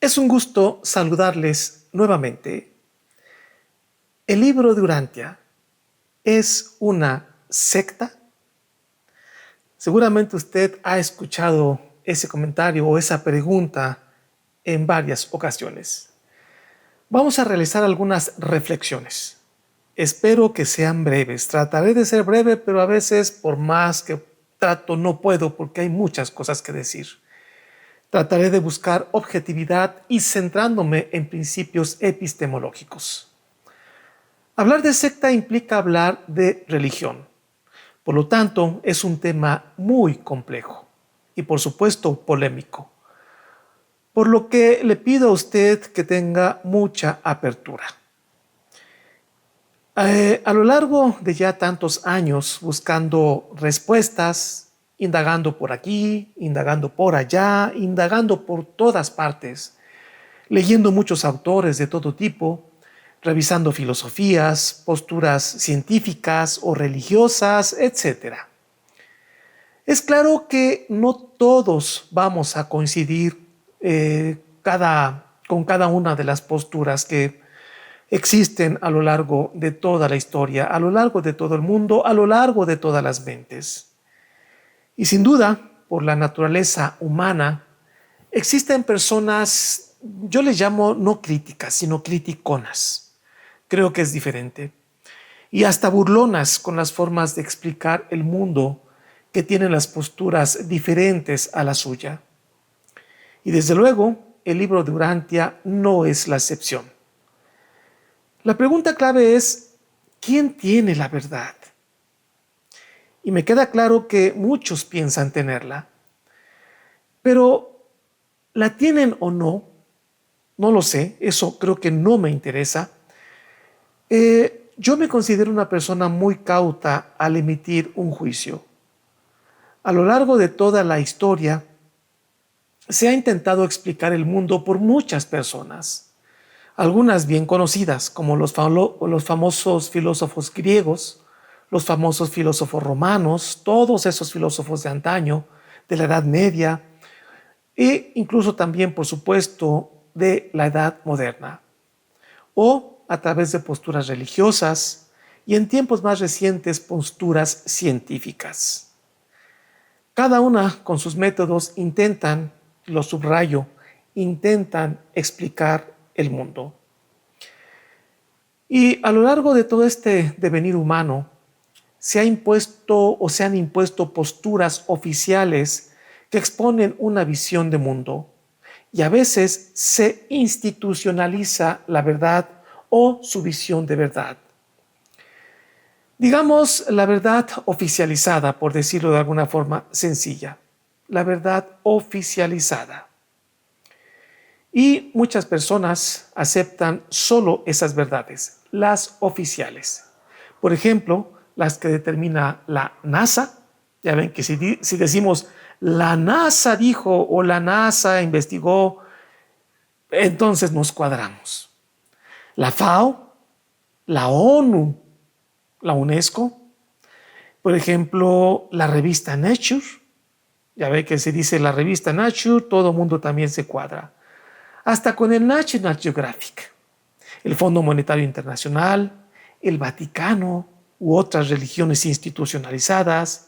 Es un gusto saludarles nuevamente. ¿El libro de Urantia es una secta? Seguramente usted ha escuchado ese comentario o esa pregunta en varias ocasiones. Vamos a realizar algunas reflexiones. Espero que sean breves. Trataré de ser breve, pero a veces por más que trato no puedo porque hay muchas cosas que decir. Trataré de buscar objetividad y centrándome en principios epistemológicos. Hablar de secta implica hablar de religión. Por lo tanto, es un tema muy complejo y, por supuesto, polémico. Por lo que le pido a usted que tenga mucha apertura. A lo largo de ya tantos años buscando respuestas, indagando por aquí, indagando por allá, indagando por todas partes, leyendo muchos autores de todo tipo, revisando filosofías, posturas científicas o religiosas, etc. Es claro que no todos vamos a coincidir con cada una de las posturas que existen a lo largo de toda la historia, a lo largo de todo el mundo, a lo largo de todas las mentes. Y sin duda, por la naturaleza humana, existen personas, yo les llamo no críticas, sino criticonas. Creo que es diferente. Y hasta burlonas con las formas de explicar el mundo que tienen las posturas diferentes a la suya. Y desde luego, el libro de Urantia no es la excepción. La pregunta clave es, ¿quién tiene la verdad? Y me queda claro que muchos piensan tenerla, pero ¿la tienen o no? No lo sé, eso creo que no me interesa. Yo me considero una persona muy cauta al emitir un juicio. A lo largo de toda la historia, se ha intentado explicar el mundo por muchas personas, algunas bien conocidas, como los famosos filósofos griegos, los famosos filósofos romanos, todos esos filósofos de antaño, de la Edad Media, e incluso también, por supuesto, de la Edad Moderna, o a través de posturas religiosas y en tiempos más recientes posturas científicas. Cada una con sus métodos intentan, lo subrayo, intentan explicar el mundo. Y a lo largo de todo este devenir humano, se han impuesto posturas oficiales que exponen una visión de mundo y a veces se institucionaliza la verdad o su visión de verdad. Digamos la verdad oficializada, por decirlo de alguna forma sencilla, la verdad oficializada. Y muchas personas aceptan solo esas verdades, las oficiales. Por ejemplo, las que determina la NASA. Ya ven que si decimos la NASA dijo o la NASA investigó, entonces nos cuadramos. La FAO, la ONU, la UNESCO, por ejemplo, la revista Nature. Ya ve que se dice la revista Nature, todo mundo también se cuadra. Hasta con el National Geographic, el Fondo Monetario Internacional, el Vaticano u otras religiones institucionalizadas,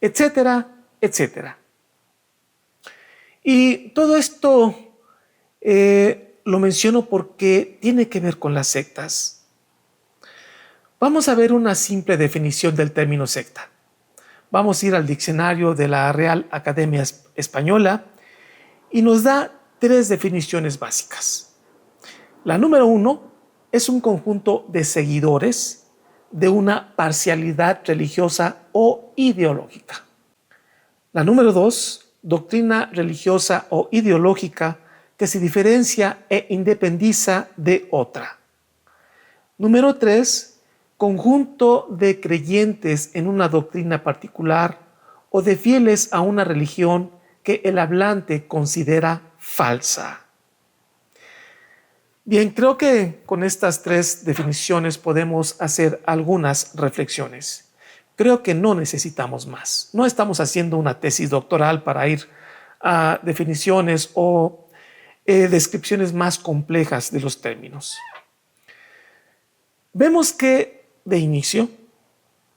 etcétera, etcétera. Y todo esto lo menciono porque tiene que ver con las sectas. Vamos a ver una simple definición del término secta. Vamos a ir al diccionario de la Real Academia Española y nos da 3 definiciones básicas. La número 1 es un conjunto de seguidores de una parcialidad religiosa o ideológica. La número 2, doctrina religiosa o ideológica que se diferencia e independiza de otra. Número 3, conjunto de creyentes en una doctrina particular o de fieles a una religión que el hablante considera falsa. Bien, creo que con estas 3 definiciones podemos hacer algunas reflexiones. Creo que no necesitamos más. No estamos haciendo una tesis doctoral para ir a definiciones o descripciones más complejas de los términos. Vemos que, de inicio,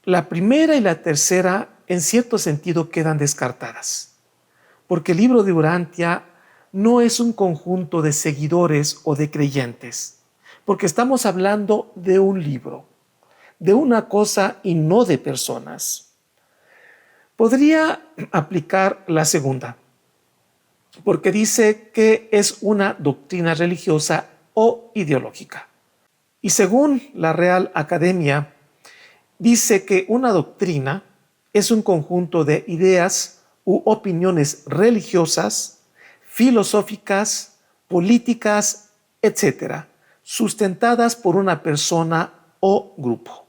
la primera y la tercera en cierto sentido quedan descartadas, porque el libro de Urantia no es un conjunto de seguidores o de creyentes, porque estamos hablando de un libro, de una cosa y no de personas. Podría aplicar la segunda, porque dice que es una doctrina religiosa o ideológica. Y según la Real Academia, dice que una doctrina es un conjunto de ideas u opiniones religiosas, filosóficas, políticas, etcétera, sustentadas por una persona o grupo.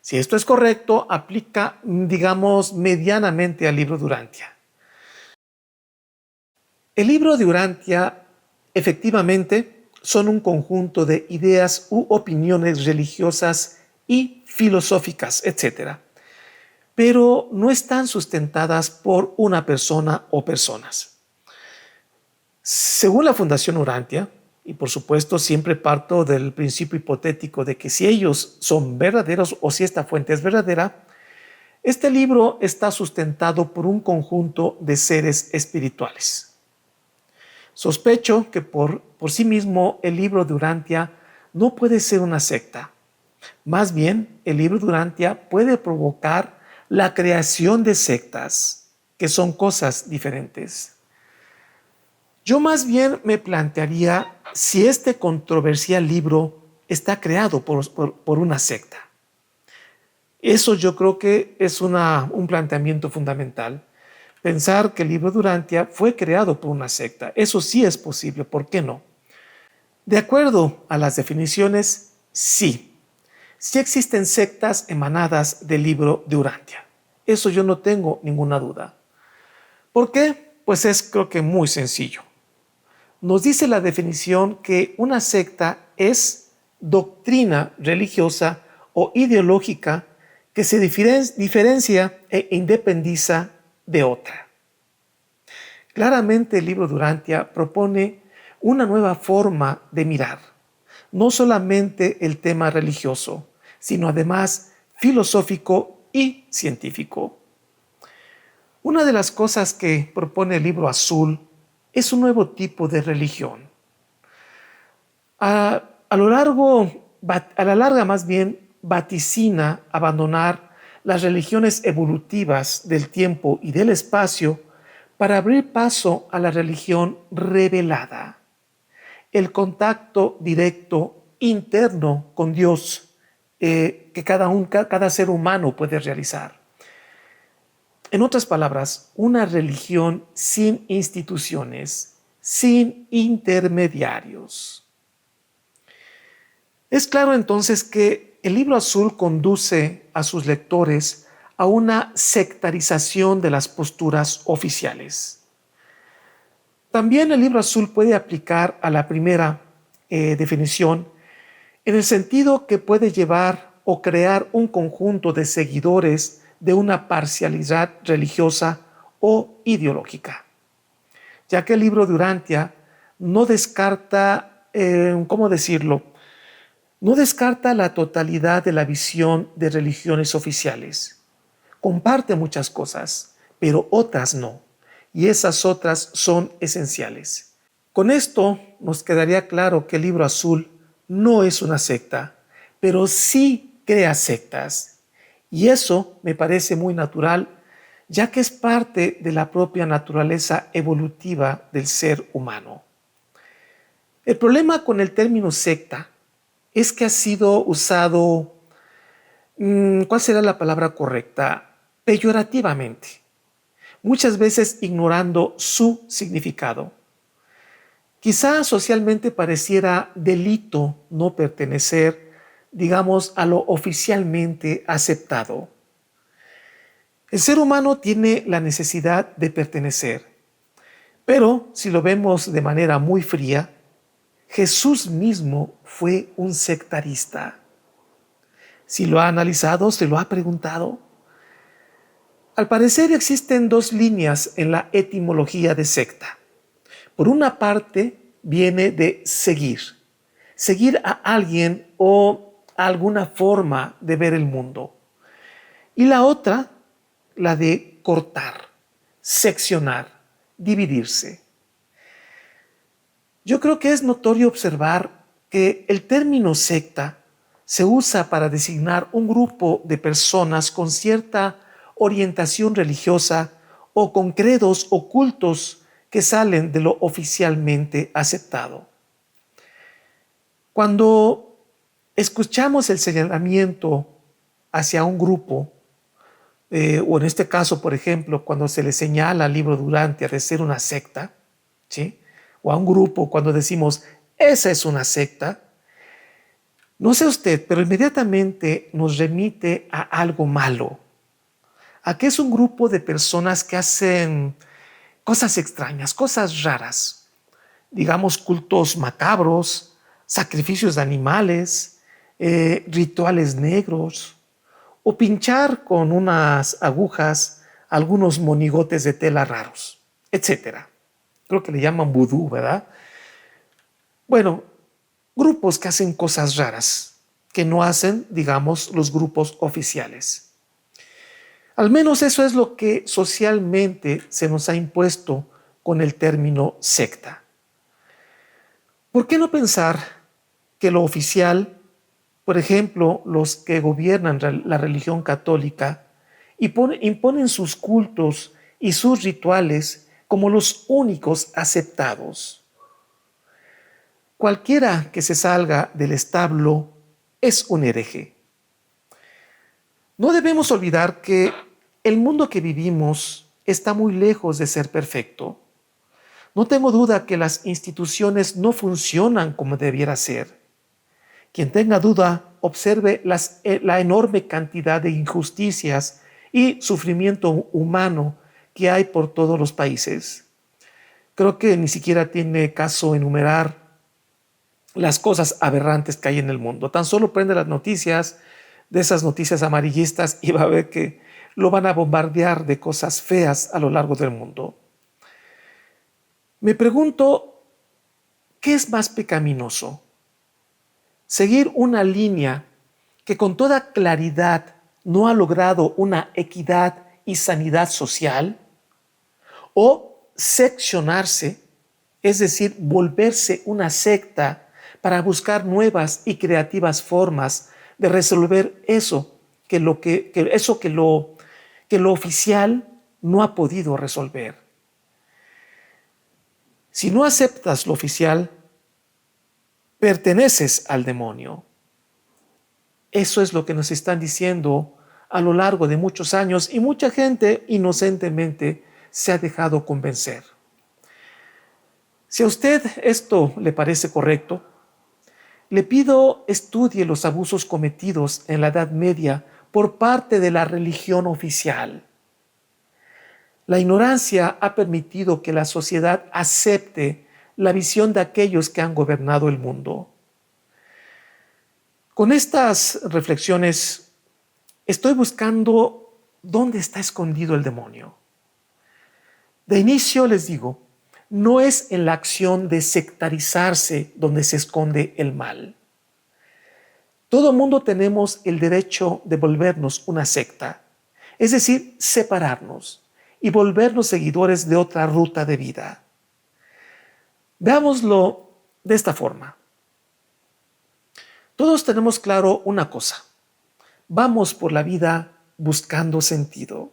Si esto es correcto, aplica, digamos, medianamente al libro de Urantia. El libro de Urantia, efectivamente, son un conjunto de ideas u opiniones religiosas y filosóficas, etc. Pero no están sustentadas por una persona o personas. Según la Fundación Urantia, y por supuesto siempre parto del principio hipotético de que si ellos son verdaderos o si esta fuente es verdadera, este libro está sustentado por un conjunto de seres espirituales. Sospecho que por sí mismo el libro de Urantia no puede ser una secta. Más bien, el libro de Urantia puede provocar la creación de sectas, que son cosas diferentes. Yo más bien me plantearía si este controversial libro está creado por una secta. Eso yo creo que es un planteamiento fundamental. Pensar que el libro de Urantia fue creado por una secta. Eso sí es posible, ¿por qué no? De acuerdo a las definiciones, sí. Sí existen sectas emanadas del libro de Urantia. Eso yo no tengo ninguna duda. ¿Por qué? Pues es creo que muy sencillo. Nos dice la definición que una secta es doctrina religiosa o ideológica que se diferencia e independiza de otra. Claramente el libro de Urantia propone una nueva forma de mirar, no solamente el tema religioso, sino además filosófico y científico. Una de las cosas que propone el libro azul es un nuevo tipo de religión. A la larga más bien vaticina abandonar las religiones evolutivas del tiempo y del espacio para abrir paso a la religión revelada, el contacto directo interno con Dios que cada ser humano puede realizar. En otras palabras, una religión sin instituciones, sin intermediarios. Es claro entonces que el libro azul conduce a sus lectores a una sectarización de las posturas oficiales. También el libro azul puede aplicar a la primera definición en el sentido que puede llevar o crear un conjunto de seguidores de una parcialidad religiosa o ideológica, ya que el libro de Urantia no descarta, ¿cómo decirlo? No descarta la totalidad de la visión de religiones oficiales. Comparte muchas cosas, pero otras no, y esas otras son esenciales. Con esto nos quedaría claro que el libro azul no es una secta, pero sí crea sectas. Y eso me parece muy natural, ya que es parte de la propia naturaleza evolutiva del ser humano. El problema con el término secta es que ha sido usado, ¿cuál será la palabra correcta? Peyorativamente, muchas veces ignorando su significado. Quizá socialmente pareciera delito no pertenecer, digamos, a lo oficialmente aceptado. El ser humano tiene la necesidad de pertenecer, pero si lo vemos de manera muy fría, Jesús mismo fue un sectarista. Si lo ha analizado, se lo ha preguntado. Al parecer existen dos líneas en la etimología de secta. Por una parte, viene de seguir a alguien o a alguna forma de ver el mundo. Y la otra, la de cortar, seccionar, dividirse. Yo creo que es notorio observar que el término secta se usa para designar un grupo de personas con cierta orientación religiosa o con credos ocultos que salen de lo oficialmente aceptado. Cuando escuchamos el señalamiento hacia un grupo, o en este caso, por ejemplo, cuando se le señala al libro Durantia de ser una secta, ¿sí? O a un grupo cuando decimos, esa es una secta, no sé usted, pero inmediatamente nos remite a algo malo, a que es un grupo de personas que hacen cosas extrañas, cosas raras, digamos cultos macabros, sacrificios de animales, rituales negros, o pinchar con unas agujas algunos monigotes de tela raros, etcétera. Creo que le llaman vudú, ¿verdad? Bueno, grupos que hacen cosas raras, que no hacen, digamos, los grupos oficiales. Al menos eso es lo que socialmente se nos ha impuesto con el término secta. ¿Por qué no pensar que lo oficial, por ejemplo, los que gobiernan la religión católica, imponen sus cultos y sus rituales como los únicos aceptados? Cualquiera que se salga del establo es un hereje. No debemos olvidar que el mundo que vivimos está muy lejos de ser perfecto. No tengo duda que las instituciones no funcionan como debiera ser. Quien tenga duda, observe la enorme cantidad de injusticias y sufrimiento humano que hay por todos los países. Creo que ni siquiera tiene caso enumerar las cosas aberrantes que hay en el mundo. Tan solo prende las noticias, de esas noticias amarillistas, y va a ver que lo van a bombardear de cosas feas a lo largo del mundo. Me pregunto, ¿qué es más pecaminoso? ¿Seguir una línea que con toda claridad no ha logrado una equidad y sanidad social? ¿O seccionarse, es decir, volverse una secta para buscar nuevas y creativas formas de resolver eso que lo oficial no ha podido resolver? Si no aceptas lo oficial, perteneces al demonio. Eso es lo que nos están diciendo a lo largo de muchos años y mucha gente inocentemente se ha dejado convencer. Si a usted esto le parece correcto, le pido estudie los abusos cometidos en la Edad Media por parte de la religión oficial. La ignorancia ha permitido que la sociedad acepte la visión de aquellos que han gobernado el mundo. Con estas reflexiones estoy buscando dónde está escondido el demonio. De inicio les digo, no es en la acción de sectarizarse donde se esconde el mal. Todo mundo tenemos el derecho de volvernos una secta, es decir, separarnos y volvernos seguidores de otra ruta de vida. Veámoslo de esta forma. Todos tenemos claro una cosa. Vamos por la vida buscando sentido.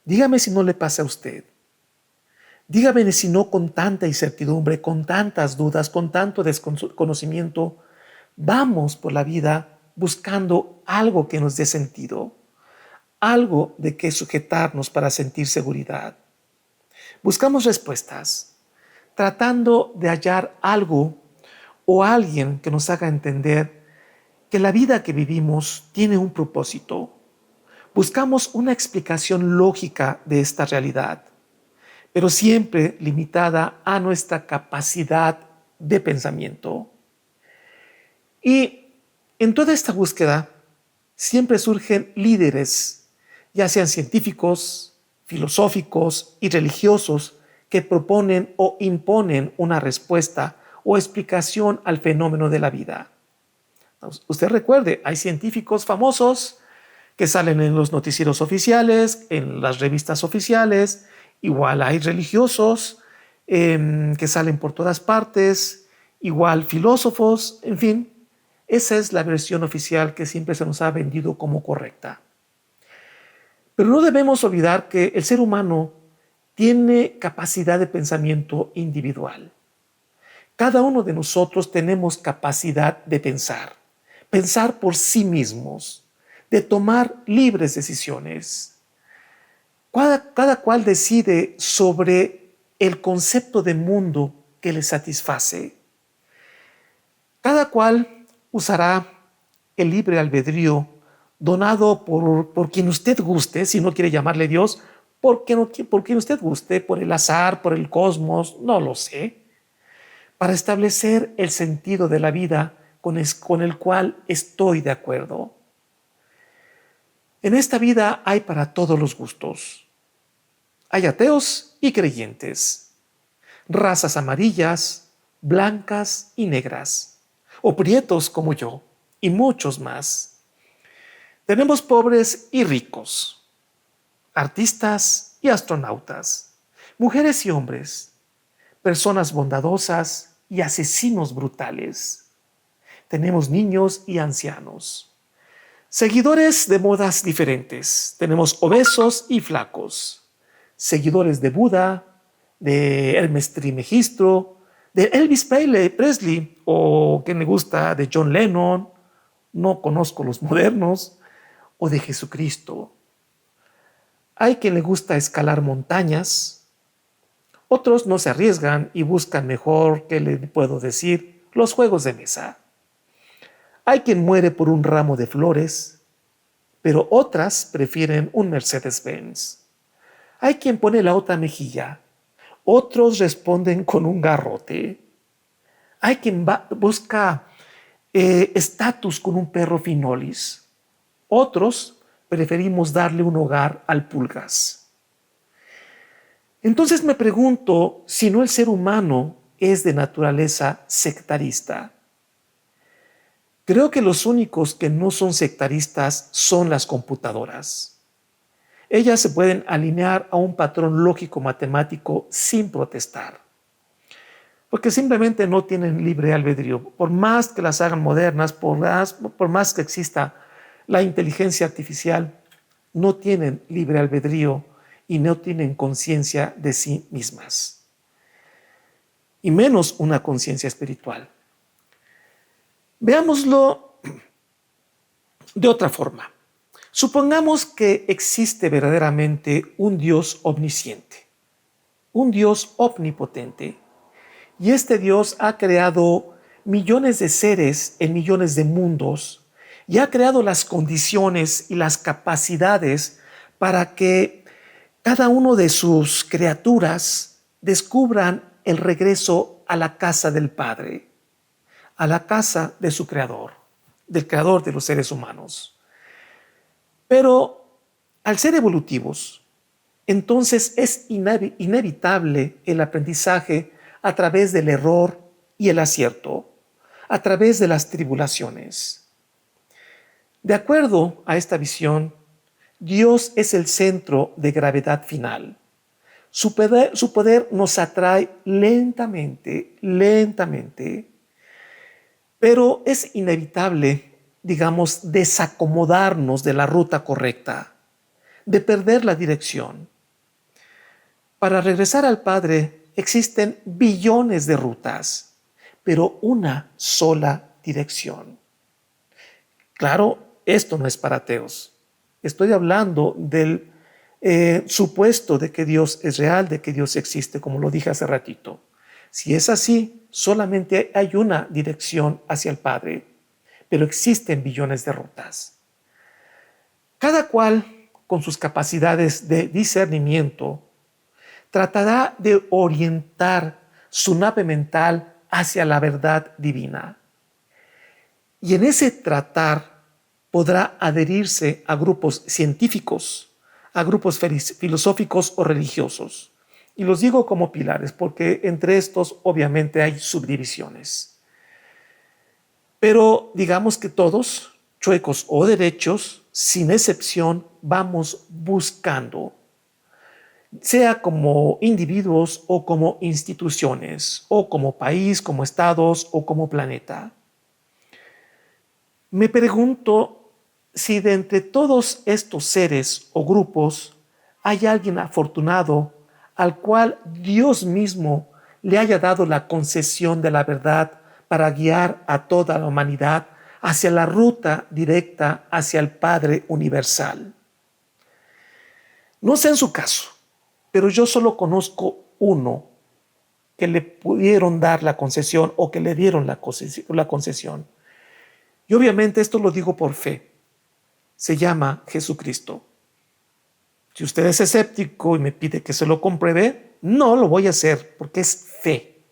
Dígame si no le pasa a usted. Dígame si no con tanta incertidumbre, con tantas dudas, con tanto desconocimiento, vamos por la vida buscando algo que nos dé sentido, algo de que sujetarnos para sentir seguridad. Buscamos respuestas, tratando de hallar algo o alguien que nos haga entender que la vida que vivimos tiene un propósito. Buscamos una explicación lógica de esta realidad, pero siempre limitada a nuestra capacidad de pensamiento. Y en toda esta búsqueda siempre surgen líderes, ya sean científicos, filosóficos y religiosos, que proponen o imponen una respuesta o explicación al fenómeno de la vida. Usted recuerde, hay científicos famosos que salen en los noticieros oficiales, en las revistas oficiales, igual hay religiosos que salen por todas partes, igual filósofos, en fin, esa es la versión oficial que siempre se nos ha vendido como correcta. Pero no debemos olvidar que el ser humano tiene capacidad de pensamiento individual. Cada uno de nosotros tenemos capacidad de pensar por sí mismos, de tomar libres decisiones. Cada cual decide sobre el concepto de mundo que le satisface. Cada cual usará el libre albedrío donado por quien usted guste, si no quiere llamarle Dios, por quien usted guste, por el azar, por el cosmos, no lo sé, para establecer el sentido de la vida con el cual estoy de acuerdo. En esta vida hay para todos los gustos. Hay ateos y creyentes, razas amarillas, blancas y negras, o prietos como yo, y muchos más. Tenemos pobres y ricos, artistas y astronautas, mujeres y hombres, personas bondadosas y asesinos brutales. Tenemos niños y ancianos, seguidores de modas diferentes. Tenemos obesos y flacos, seguidores de Buda, de Hermes Trismegisto, de Elvis Presley, o quien le gusta de John Lennon, no conozco los modernos, o de Jesucristo. Hay quien le gusta escalar montañas, otros no se arriesgan y buscan mejor, ¿qué le puedo decir?, los juegos de mesa. Hay quien muere por un ramo de flores, pero otras prefieren un Mercedes-Benz. Hay quien pone la otra mejilla, otros responden con un garrote. Hay quien busca estatus con un perro finolis. Otros preferimos darle un hogar al pulgas. Entonces me pregunto si no el ser humano es de naturaleza sectarista. Creo que los únicos que no son sectaristas son las computadoras. Ellas se pueden alinear a un patrón lógico-matemático sin protestar, porque simplemente no tienen libre albedrío. Por más que las hagan modernas, por más que exista la inteligencia artificial, no tienen libre albedrío y no tienen conciencia de sí mismas, y menos una conciencia espiritual. Veámoslo de otra forma. Supongamos que existe verdaderamente un Dios omnisciente, un Dios omnipotente, y este Dios ha creado millones de seres en millones de mundos y ha creado las condiciones y las capacidades para que cada uno de sus criaturas descubran el regreso a la casa del Padre, a la casa de su Creador, del Creador de los seres humanos. Pero al ser evolutivos, entonces es inevitable el aprendizaje a través del error y el acierto, a través de las tribulaciones. De acuerdo a esta visión, Dios es el centro de gravedad final. Su poder nos atrae lentamente, pero es inevitable, digamos, desacomodarnos de la ruta correcta, de perder la dirección. Para regresar al Padre existen billones de rutas, pero una sola dirección. Claro, esto no es para ateos. Estoy hablando del supuesto de que Dios es real, de que Dios existe, como lo dije hace ratito. Si es así, solamente hay una dirección hacia el Padre, pero existen billones de rutas. Cada cual, con sus capacidades de discernimiento, tratará de orientar su nave mental hacia la verdad divina. Y en ese tratar podrá adherirse a grupos científicos, a grupos filosóficos o religiosos, Y los digo como pilares porque entre estos obviamente hay subdivisiones. Pero digamos que todos, chuecos o derechos, sin excepción, vamos buscando, sea como individuos o como instituciones, o como país, como estados o como planeta. Me pregunto si de entre todos estos seres o grupos hay alguien afortunado al cual Dios mismo le haya dado la concesión de la verdad para guiar a toda la humanidad hacia la ruta directa hacia el Padre universal. No sé en su caso, pero yo solo conozco uno que le pudieron dar la concesión o que le dieron la concesión. Y obviamente esto lo digo por fe. Se llama Jesucristo. Si usted es escéptico y me pide que se lo compruebe, no lo voy a hacer porque es fe.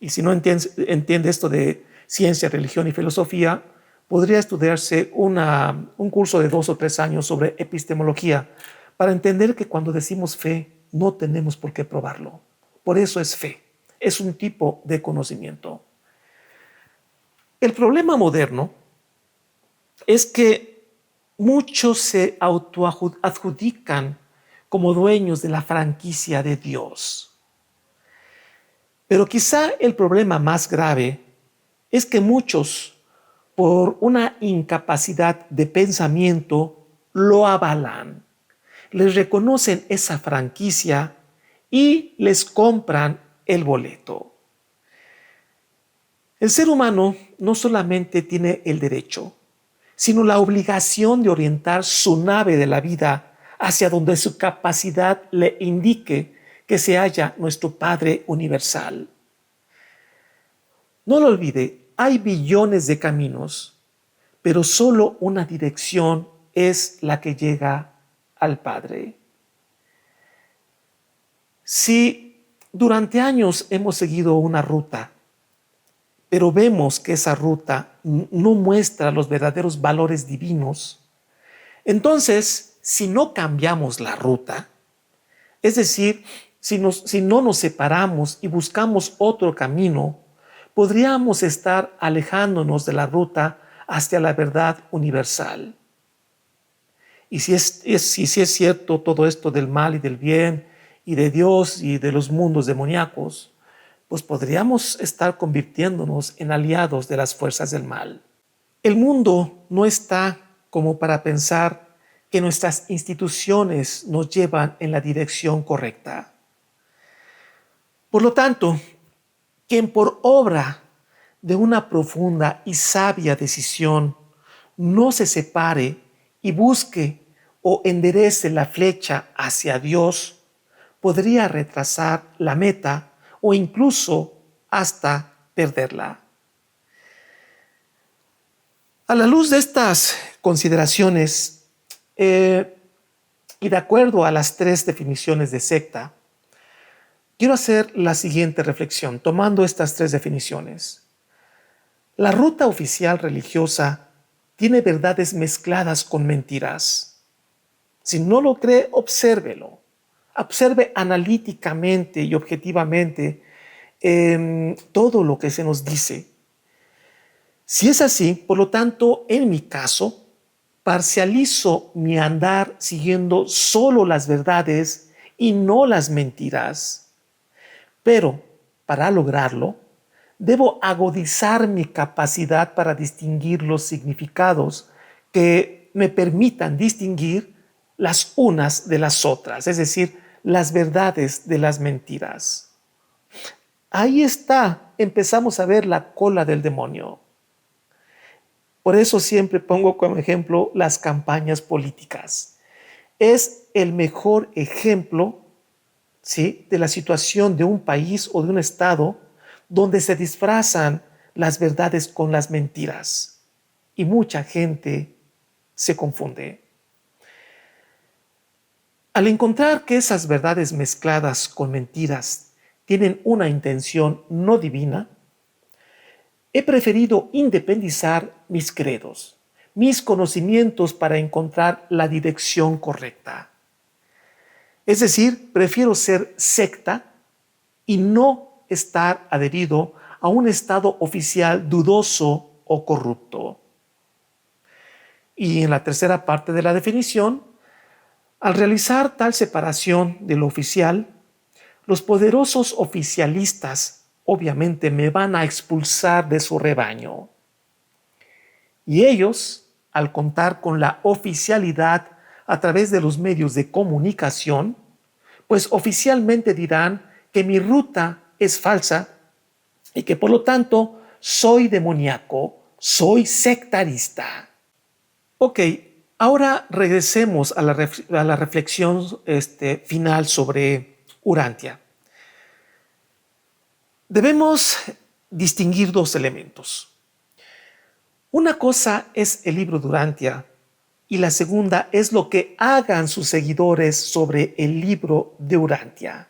Y si no entiende esto de ciencia, religión y filosofía, podría estudiarse un curso de 2 o 3 años sobre epistemología para entender que cuando decimos fe, no tenemos por qué probarlo. Por eso es fe. Es un tipo de conocimiento. El problema moderno es que muchos se autoadjudican como dueños de la franquicia de Dios. Pero quizá el problema más grave es que muchos, por una incapacidad de pensamiento, lo avalan, les reconocen esa franquicia y les compran el boleto. El ser humano no solamente tiene el derecho, sino la obligación de orientar su nave de la vida hacia donde su capacidad le indique que se halla nuestro Padre universal. No lo olvide, hay billones de caminos, pero solo una dirección es la que llega al Padre. Si durante años hemos seguido una ruta, pero vemos que esa ruta no muestra los verdaderos valores divinos, entonces, si no cambiamos la ruta, es decir, si no nos separamos y buscamos otro camino, podríamos estar alejándonos de la ruta hacia la verdad universal. Y si es cierto todo esto del mal y del bien, y de Dios y de los mundos demoníacos, pues podríamos estar convirtiéndonos en aliados de las fuerzas del mal. El mundo no está como para pensar que nuestras instituciones nos llevan en la dirección correcta. Por lo tanto, quien por obra de una profunda y sabia decisión no se separe y busque o enderece la flecha hacia Dios, podría retrasar la meta o incluso hasta perderla. A la luz de estas consideraciones y de acuerdo a las 3 definiciones de secta, quiero hacer la siguiente reflexión, tomando estas 3 definiciones. La ruta oficial religiosa tiene verdades mezcladas con mentiras. Si no lo cree, obsérvelo. Observe analíticamente y objetivamente todo lo que se nos dice. Si es así, por lo tanto, en mi caso, parcializo mi andar siguiendo solo las verdades y no las mentiras. Pero, para lograrlo, debo agudizar mi capacidad para distinguir los significados que me permitan distinguir las unas de las otras, es decir, las verdades de las mentiras. Ahí está, empezamos a ver la cola del demonio. Por eso siempre pongo como ejemplo las campañas políticas. Es el mejor ejemplo, ¿sí?, de la situación de un país o de un estado donde se disfrazan las verdades con las mentiras y mucha gente se confunde. Al encontrar que esas verdades mezcladas con mentiras tienen una intención no divina, he preferido independizar mis credos, mis conocimientos para encontrar la dirección correcta. Es decir, prefiero ser secta y no estar adherido a un estado oficial dudoso o corrupto. Y en la tercera parte de la definición, al realizar tal separación de lo oficial, los poderosos oficialistas obviamente me van a expulsar de su rebaño. Y ellos, al contar con la oficialidad a través de los medios de comunicación, pues oficialmente dirán que mi ruta es falsa y que por lo tanto soy demoníaco, soy sectarista. Ok, ahora regresemos a la reflexión final sobre Urantia. Debemos distinguir dos elementos. Una cosa es el libro de Urantia y la segunda es lo que hagan sus seguidores sobre el libro de Urantia.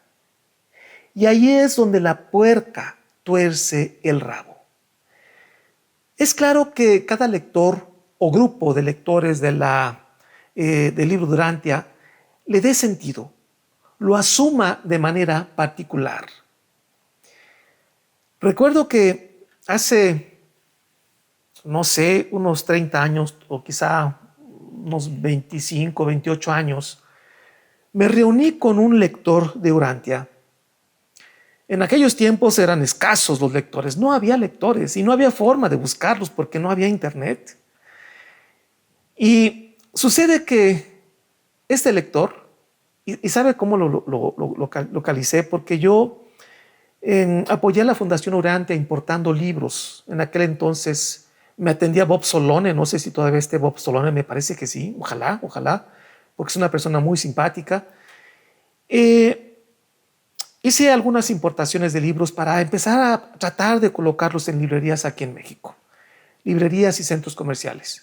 Y ahí es donde la puerca tuerce el rabo. Es claro que cada lector o grupo de lectores del libro de Urantia le dé sentido, lo asuma de manera particular. Recuerdo que hace, no sé, unos 30 años o quizá unos 25, 28 años, me reuní con un lector de Urantia. En aquellos tiempos eran escasos los lectores, no había lectores y no había forma de buscarlos porque no había internet. Y sucede que este lector, y ¿sabe cómo lo localicé? Porque yo apoyé a la Fundación Urantia importando libros. En aquel entonces me atendía Bob Solone, no sé si todavía esté Bob Solone, me parece que sí, ojalá, porque es una persona muy simpática. Hice algunas importaciones de libros para empezar a tratar de colocarlos en librerías aquí en México, librerías y centros comerciales.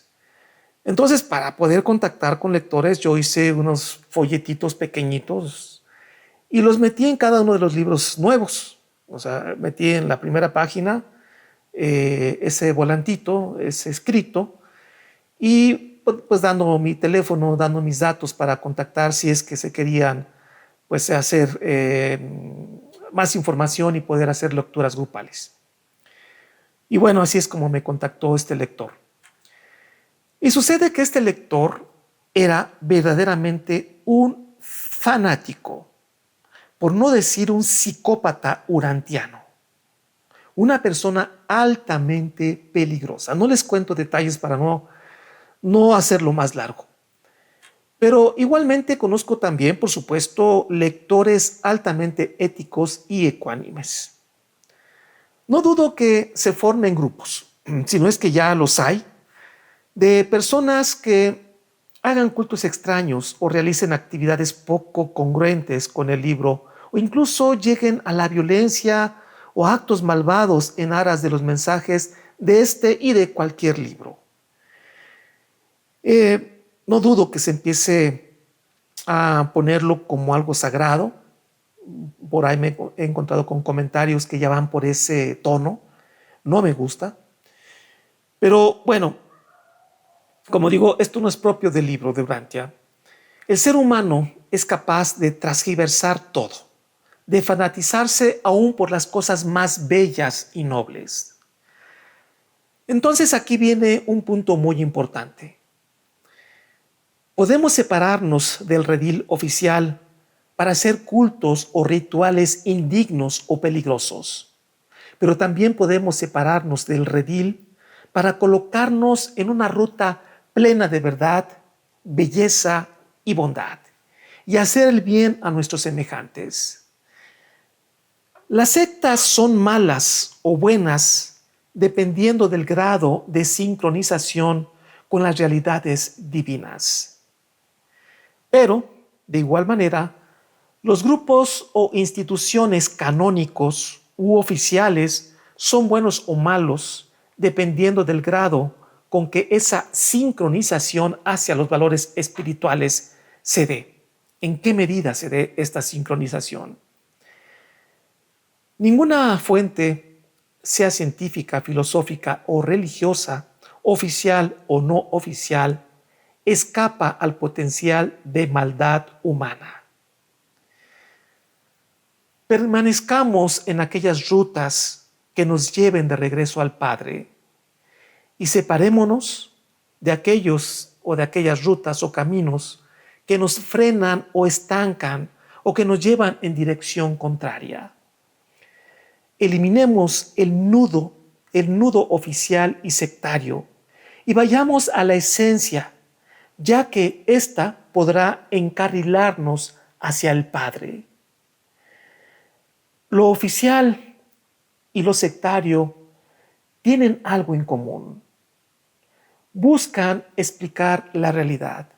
Entonces, para poder contactar con lectores, yo hice unos folletitos pequeñitos y los metí en cada uno de los libros nuevos. O sea, metí en la primera página ese volantito, ese escrito, y pues dando mi teléfono, dando mis datos para contactar si es que se querían pues hacer más información y poder hacer lecturas grupales. Y bueno, así es como me contactó este lector. Y sucede que este lector era verdaderamente un fanático, por no decir un psicópata urantiano, una persona altamente peligrosa. No les cuento detalles para no hacerlo más largo. Pero igualmente conozco también, por supuesto, lectores altamente éticos y ecuánimes. No dudo que se formen grupos, si no es que ya los hay, de personas que hagan cultos extraños o realicen actividades poco congruentes con el libro o incluso lleguen a la violencia o actos malvados en aras de los mensajes de este y de cualquier libro. No dudo que se empiece a ponerlo como algo sagrado. Por ahí me he encontrado con comentarios que ya van por ese tono. No me gusta. Pero bueno, como digo, esto no es propio del libro de Urantia. El ser humano es capaz de transgiversar todo, de fanatizarse aún por las cosas más bellas y nobles. Entonces aquí viene un punto muy importante. Podemos separarnos del redil oficial para hacer cultos o rituales indignos o peligrosos, pero también podemos separarnos del redil para colocarnos en una ruta plena de verdad, belleza y bondad, y hacer el bien a nuestros semejantes. Las sectas son malas o buenas dependiendo del grado de sincronización con las realidades divinas. Pero, de igual manera, los grupos o instituciones canónicos u oficiales son buenos o malos dependiendo del grado con que esa sincronización hacia los valores espirituales se dé. ¿En qué medida se dé esta sincronización? Ninguna fuente, sea científica, filosófica o religiosa, oficial o no oficial, escapa al potencial de maldad humana. permanezcamos en aquellas rutas que nos lleven de regreso al Padre y separémonos de aquellos o de aquellas rutas o caminos que nos frenan o estancan o que nos llevan en dirección contraria. Eliminemos el nudo oficial y sectario y vayamos a la esencia, ya que ésta podrá encarrilarnos hacia el Padre. Lo oficial y lo sectario tienen algo en común. Buscan explicar la realidad.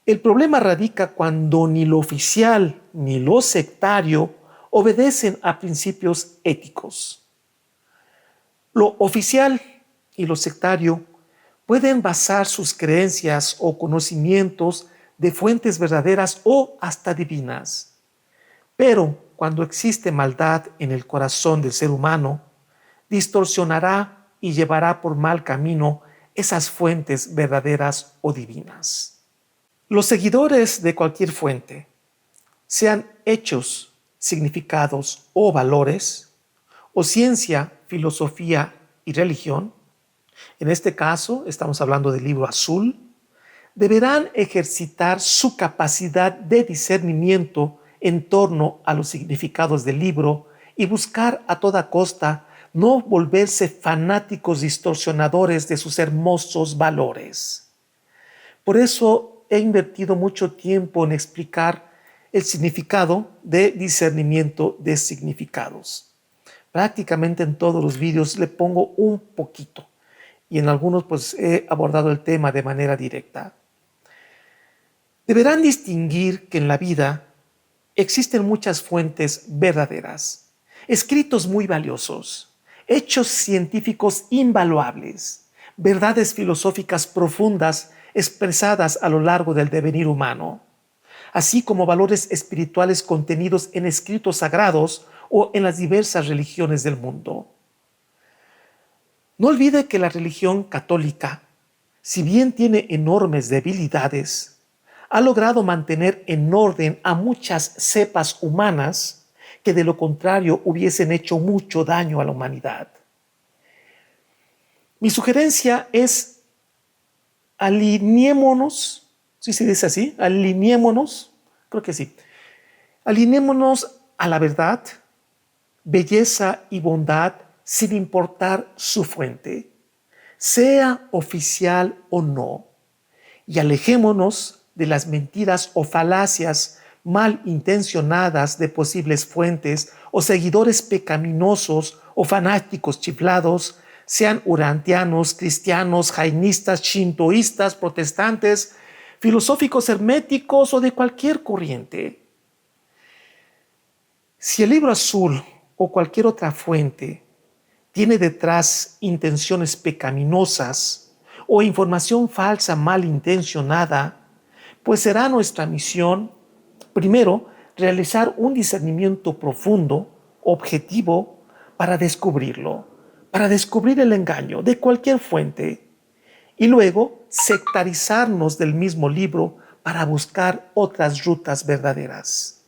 El problema radica cuando ni lo oficial ni lo sectario obedecen a principios éticos. Lo oficial y lo sectario pueden basar sus creencias o conocimientos de fuentes verdaderas o hasta divinas. Pero cuando existe maldad en el corazón del ser humano, distorsionará y llevará por mal camino esas fuentes verdaderas o divinas. Los seguidores de cualquier fuente, sean hechos, significados o valores, o ciencia, filosofía y religión, en este caso estamos hablando del libro azul, deberán ejercitar su capacidad de discernimiento en torno a los significados del libro y buscar a toda costa no volverse fanáticos distorsionadores de sus hermosos valores. Por eso he invertido mucho tiempo en explicar el significado de discernimiento de significados. Prácticamente en todos los vídeos le pongo un poquito y en algunos pues he abordado el tema de manera directa. Deberán distinguir que en la vida existen muchas fuentes verdaderas, escritos muy valiosos, hechos científicos invaluables, verdades filosóficas profundas expresadas a lo largo del devenir humano, así como valores espirituales contenidos en escritos sagrados o en las diversas religiones del mundo. No olvide que la religión católica, si bien tiene enormes debilidades, ha logrado mantener en orden a muchas cepas humanas que de lo contrario hubiesen hecho mucho daño a la humanidad. Mi sugerencia es alineémonos, ¿sí se dice así? Alineémonos, creo que sí. Alineémonos a la verdad, belleza y bondad sin importar su fuente, sea oficial o no, y alejémonos de las mentiras o falacias malintencionadas de posibles fuentes o seguidores pecaminosos o fanáticos chiflados, sean urantianos, cristianos, jainistas, shintoístas, protestantes, filosóficos herméticos o de cualquier corriente. Si el libro azul o cualquier otra fuente tiene detrás intenciones pecaminosas o información falsa malintencionada, pues será nuestra misión, primero, realizar un discernimiento profundo, objetivo, para descubrirlo, para descubrir el engaño de cualquier fuente, y luego sectarizarnos del mismo libro para buscar otras rutas verdaderas.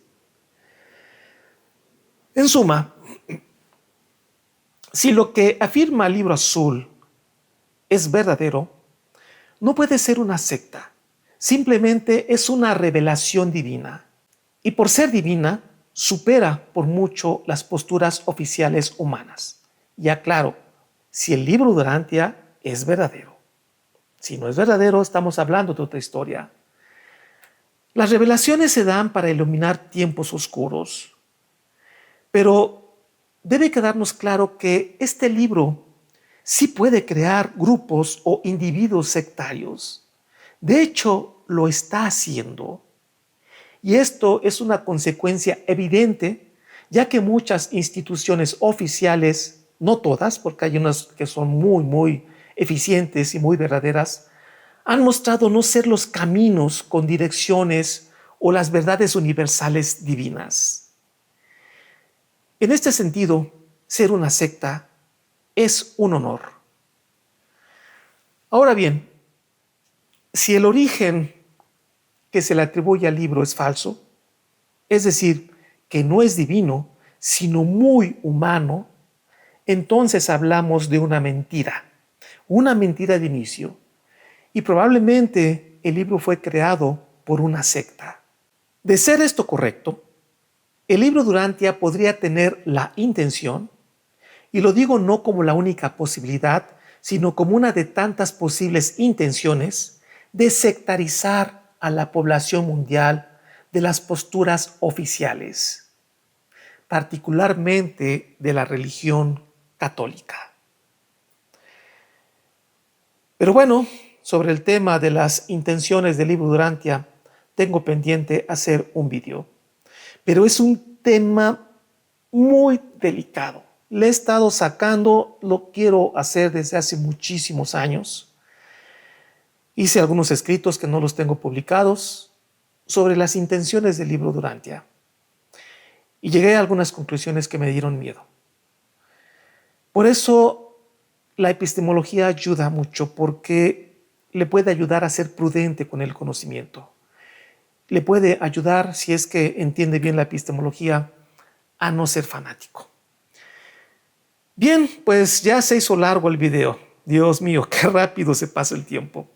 En suma, si lo que afirma el libro azul es verdadero, no puede ser una secta, simplemente es una revelación divina. Y por ser divina, supera por mucho las posturas oficiales humanas. Y aclaro, si el libro Durantia es verdadero. Si no es verdadero, estamos hablando de otra historia. Las revelaciones se dan para iluminar tiempos oscuros, pero debe quedarnos claro que este libro sí puede crear grupos o individuos sectarios. De hecho, lo está haciendo. Y esto es una consecuencia evidente, ya que muchas instituciones oficiales, no todas, porque hay unas que son muy eficientes y muy verdaderas, han mostrado no ser los caminos con direcciones o las verdades universales divinas. En este sentido, ser una secta es un honor. Ahora bien, si el origen que se le atribuye al libro es falso, es decir, que no es divino, sino muy humano, entonces hablamos de una mentira de inicio. Y probablemente el libro fue creado por una secta. De ser esto correcto, el libro Durantia podría tener la intención, y lo digo no como la única posibilidad, sino como una de tantas posibles intenciones, de sectarizar a la población mundial de las posturas oficiales, particularmente de la religión católica. Pero bueno, sobre el tema de las intenciones del libro Durantia, tengo pendiente hacer un video. Pero es un tema muy delicado. Le he estado sacando, lo quiero hacer desde hace muchísimos años. Hice algunos escritos que no los tengo publicados sobre las intenciones del libro Durantia. Y llegué a algunas conclusiones que me dieron miedo. Por eso la epistemología ayuda mucho, porque le puede ayudar a ser prudente con el conocimiento. Le puede ayudar, si es que entiende bien la epistemología, a no ser fanático. Bien, pues ya se hizo largo el video. Dios mío, qué rápido se pasa el tiempo.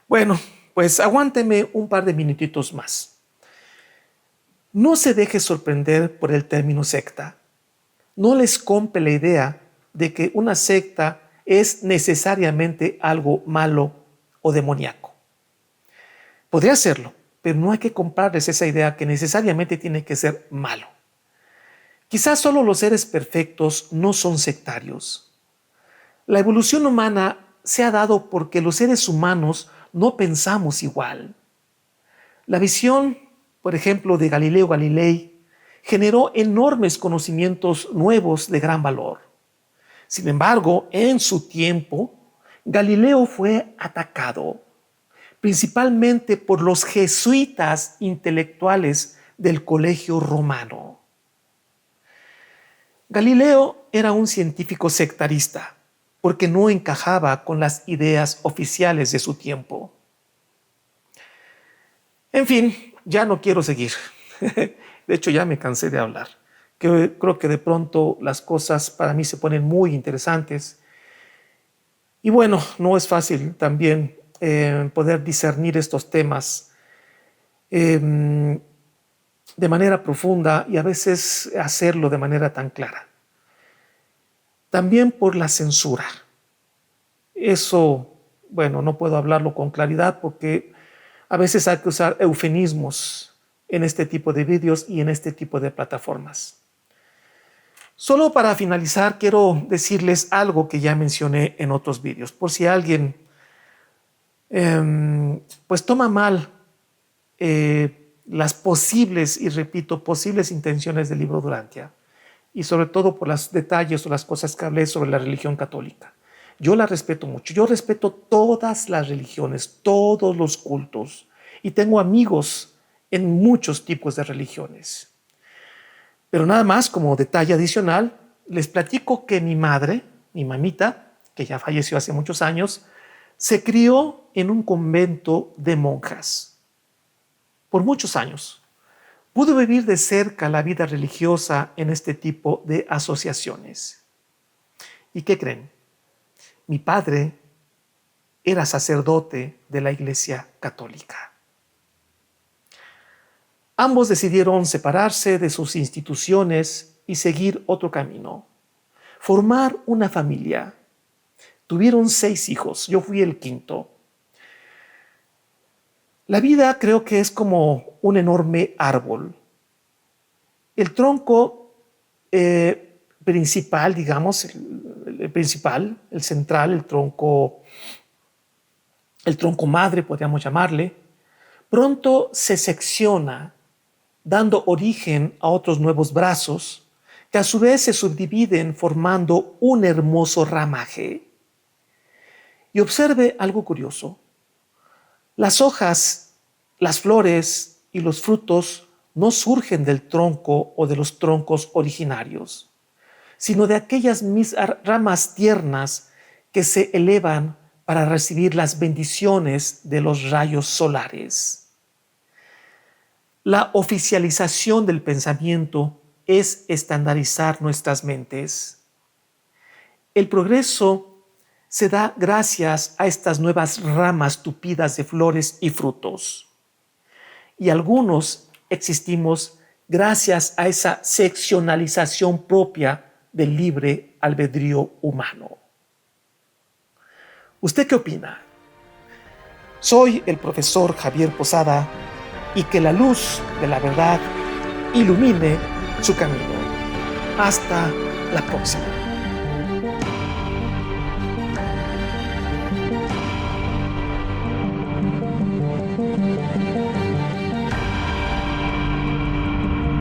Bueno, pues aguánteme un par de minutitos más. No se deje sorprender por el término secta. No les compre la idea de que una secta es necesariamente algo malo o demoníaco. Podría serlo, pero no hay que comprarles esa idea que necesariamente tiene que ser malo. Quizás solo los seres perfectos no son sectarios. La evolución humana se ha dado porque los seres humanos no pensamos igual. La visión, por ejemplo, de Galileo Galilei generó enormes conocimientos nuevos de gran valor. Sin embargo, en su tiempo, Galileo fue atacado, principalmente por los jesuitas intelectuales del Colegio Romano. Galileo era un científico sectarista, porque no encajaba con las ideas oficiales de su tiempo. En fin, ya no quiero seguir. De hecho, ya me cansé de hablar. Creo que de pronto las cosas para mí se ponen muy interesantes. Y bueno, no es fácil también poder discernir estos temas de manera profunda y a veces hacerlo de manera tan clara. También por la censura. Eso, bueno, no puedo hablarlo con claridad porque a veces hay que usar eufemismos en este tipo de vídeos y en este tipo de plataformas. Solo para finalizar, quiero decirles algo que ya mencioné en otros vídeos, por si alguien pues toma mal las posibles, y repito, posibles intenciones del libro Durantia, y sobre todo por los detalles o las cosas que hablé sobre la religión católica. Yo la respeto mucho, yo respeto todas las religiones, todos los cultos, y tengo amigos en muchos tipos de religiones. Pero nada más, como detalle adicional, les platico que mi madre, mi mamita, que ya falleció hace muchos años, se crió en un convento de monjas por muchos años. Pudo vivir de cerca la vida religiosa en este tipo de asociaciones. ¿Y qué creen? Mi padre era sacerdote de la Iglesia Católica. Ambos decidieron separarse de sus instituciones y seguir otro camino, formar una familia. Tuvieron 6 hijos, yo fui el quinto. La vida creo que es como un enorme árbol. El tronco principal, digamos, el principal, el central, el tronco madre, podríamos llamarle, pronto se secciona, dando origen a otros nuevos brazos, que a su vez se subdividen formando un hermoso ramaje. Y observe algo curioso. Las hojas, las flores y los frutos no surgen del tronco o de los troncos originarios, sino de aquellas ramas tiernas que se elevan para recibir las bendiciones de los rayos solares. La oficialización del pensamiento es estandarizar nuestras mentes. El progreso se da gracias a estas nuevas ramas tupidas de flores y frutos. Y algunos existimos gracias a esa seccionalización propia del libre albedrío humano. ¿Usted qué opina? Soy el profesor Javier Posada y que la luz de la verdad ilumine su camino. Hasta la próxima.